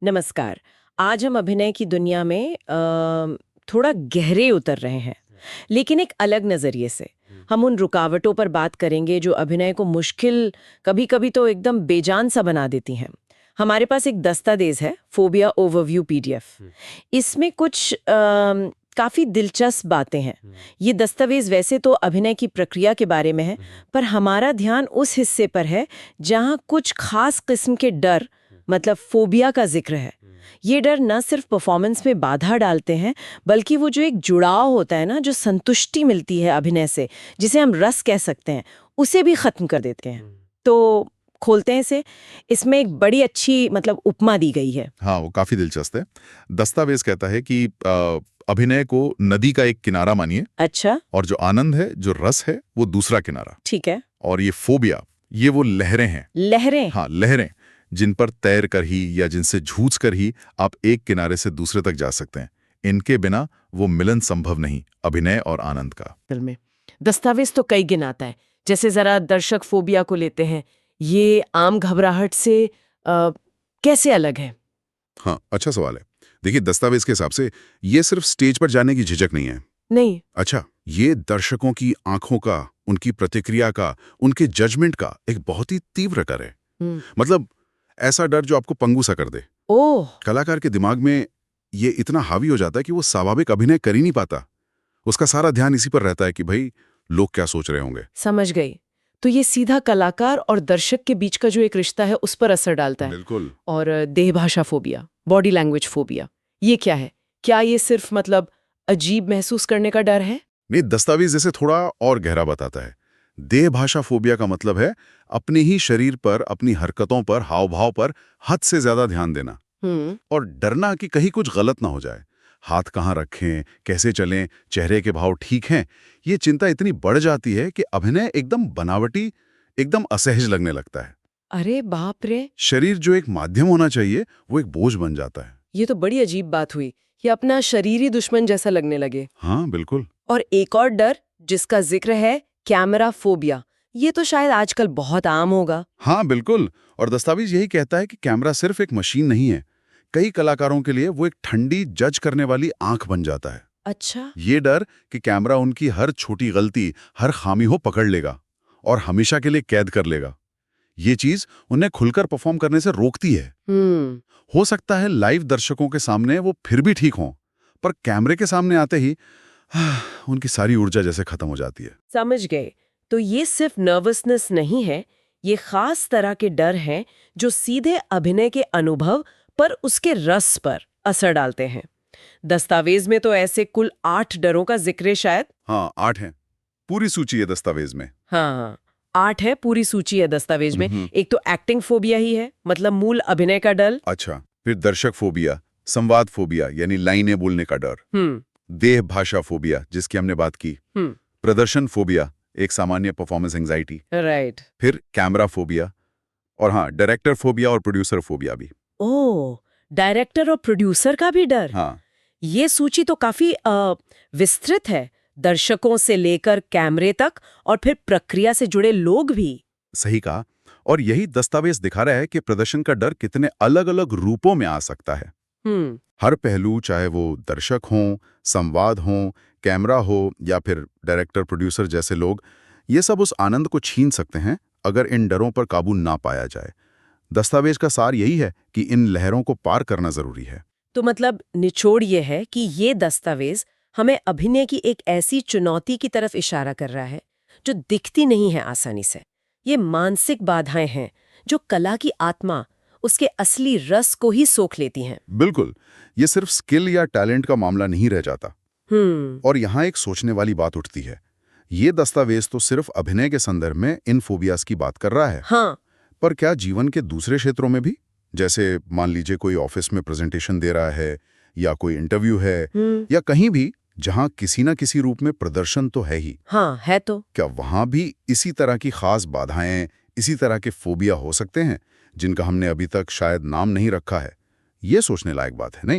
नमस्कार। आज हम अभिनय की दुनिया में थोड़ा गहरे उतर रहे हैं, लेकिन एक अलग नज़रिए से। हम उन रुकावटों पर बात करेंगे जो अभिनय को मुश्किल, कभी-कभी तो एकदम बेजान सा बना देती हैं। हमारे पास एक दस्तावेज है, फोबिया ओवरव्यू पीडीएफ। इसमें कुछ काफ़ी दिलचस्प बातें हैं। ये दस्तावेज वैसे तो अभिनय की प्रक्रिया के बारे में है, पर हमारा ध्यान उस हिस्से पर है जहाँ कुछ खास किस्म के डर, मतलब फोबिया का जिक्र है। ये डर न सिर्फ परफॉर्मेंस में बाधा डालते हैं, बल्कि वो जो एक जुड़ाव होता है ना, जो संतुष्टि मिलती है अभिनय से, जिसे हम रस कह सकते हैं, उसे भी खत्म कर देते हैं। तो खोलते हैं इसे। इसमें एक बड़ी अच्छी उपमा दी गई है। हाँ, वो काफी दिलचस्प है। दस्तावेज कहता है कि अभिनय को नदी का एक किनारा मानिए। अच्छा। और जो आनंद है, जो रस है, वो दूसरा किनारा। ठीक है। और ये फोबिया, ये वो लहरें हैं। लहरें? हाँ, लहरें, जिन पर तैर कर ही या जिनसे जूझ कर ही आप एक किनारे से दूसरे तक जा सकते हैं। इनके बिना वो मिलन संभव नहीं, अभिनय और आनंद का। फिल्म में दस्तावेज तो कई गिनाता है। जैसे जरा दर्शक फोबिया को लेते हैं, ये आम घबराहट से कैसे अलग है? हाँ, अच्छा सवाल है। देखिए, दस्तावेज के हिसाब से ये सिर्फ स्टेज पर जाने की झिझक नहीं है। नहीं। अच्छा, ये दर्शकों की आंखों का, उनकी प्रतिक्रिया का, उनके जजमेंट का एक बहुत ही तीव्र डर है। मतलब ऐसा डर जो आपको पंगु सा कर दे। ओह। कलाकार के दिमाग में ये इतना हावी हो जाता है कि वो स्वाभाविक अभिनय कर ही नहीं पाता। उसका सारा ध्यान इसी पर रहता है कि भाई लोग क्या सोच रहे होंगे। समझ गई। तो ये सीधा कलाकार और दर्शक के बीच का जो एक रिश्ता है उस पर असर डालता है। बिल्कुल। और देह भाषा फोबिया, बॉडी लैंग्वेज फोबिया, ये क्या है? क्या ये सिर्फ अजीब महसूस करने का डर है? नहीं, दस्तावेज जैसे थोड़ा और गहरा बताता है। देह भाषा फोबिया का मतलब है अपने ही शरीर पर, अपनी हरकतों पर, हाव भाव पर हद से ज्यादा ध्यान देना और डरना कि कहीं कुछ गलत ना हो जाए। हाथ कहाँ रखें, कैसे चलें, चेहरे के भाव ठीक हैं, ये चिंता इतनी बढ़ जाती है कि अभिनय एकदम बनावटी, एकदम असहज लगने लगता है। अरे बाप रे। शरीर जो एक माध्यम होना चाहिए, वो एक बोझ बन जाता है। ये तो बड़ी अजीब बात हुई कि अपना शरीरी दुश्मन जैसा लगने लगे। हाँ, बिल्कुल। और एक और डर जिसका जिक्र है, कैमरा फोबिया। ये तो शायद आजकल बहुत आम होगा। हाँ, बिल्कुल। और दस्तावेज यही कहता है कि कैमरा सिर्फ एक मशीन नहीं है। कई कलाकारों के लिए वो एक ठंडी, जज करने वाली आंख बन जाता है। अच्छा। ये डर कि कैमरा उनकी हर छोटी गलती, हर खामी हो पकड़ लेगा और हमेशा के लिए कैद कर लेगा। ये चीज उन्हें खुलकर परफॉर्म करने से रोकती है। हो सकता है लाइव दर्शकों के सामने वो फिर भी ठीक हों, पर कैमरे के सामने आते ही उनकी सारी ऊर्जा जैसे खत्म हो जाती है। समझ गए। तो ये सिर्फ नर्वसनेस नहीं है, ये खास तरह के डर हैं जो सीधे अभिनय के अनुभव पर, उसके रस पर असर डालते हैं। दस्तावेज में तो ऐसे कुल 8 डरों का जिक्र है शायद। हाँ, 8 हैं। पूरी सूची है दस्तावेज में। हाँ, 8 है, पूरी सूची है दस्तावेज में। एक तो एक्टिंग फोबिया ही है, मतलब मूल अभिनय का डर। अच्छा, फिर दर्शक फोबिया, संवाद फोबिया यानी लाइनें बोलने का डर, देह भाषा फोबिया जिसकी हमने बात की, प्रदर्शन फोबिया, एक सामान्य परफॉर्मेंस एंजाइटी, राइट। फिर कैमरा फोबिया, और हाँ, डायरेक्टर फोबिया और प्रोड्यूसर फोबिया भी। ओह, डायरेक्टर और प्रोड्यूसर का भी डर। हाँ, ये सूची तो काफी विस्तृत है, दर्शकों से लेकर कैमरे तक और फिर प्रक्रिया से जुड़े लोग भी। सही कहा। और यही दस्तावेज दिखा रहा है कि प्रदर्शन का डर कितने अलग-अलग रूपों में आ सकता है। हर पहलू, चाहे वो दर्शक हों, संवाद हो, कैमरा हो या फिर डायरेक्टर प्रोड्यूसर जैसे लोग, ये सब उस आनंद को छीन सकते हैं अगर इन डरों पर काबू ना पाया जाए। दस्तावेज का सार यही है कि इन लहरों को पार करना जरूरी है। तो निचोड़ ये है कि ये दस्तावेज हमें अभिनय की एक ऐसी चुनौती की तरफ इशारा कर रहा है जो दिखती नहीं है आसानी से। ये मानसिक बाधाएं हैं जो कला की आत्मा, उसके असली रस को ही सोख लेती हैं। बिल्कुल, ये सिर्फ स्किल या टैलेंट का मामला नहीं रह जाता। और यहाँ एक सोचने वाली बात उठती है, ये दस्तावेज तो सिर्फ अभिनय के संदर्भ में इन फोबियाज की बात कर रहा है। हाँ। पर क्या जीवन के दूसरे क्षेत्रों में भी, जैसे मान लीजिए कोई ऑफिस में प्रेजेंटेशन दे रहा है या कोई इंटरव्यू है या कहीं भी जहां किसी ना किसी रूप में प्रदर्शन तो है ही। हाँ, है तो। क्या वहां भी इसी तरह की खास बाधाएं, इसी तरह के फोबिया हो सकते हैं जिनका हमने अभी तक शायद नाम नहीं रखा है? ये सोचने लायक बात है, नहीं?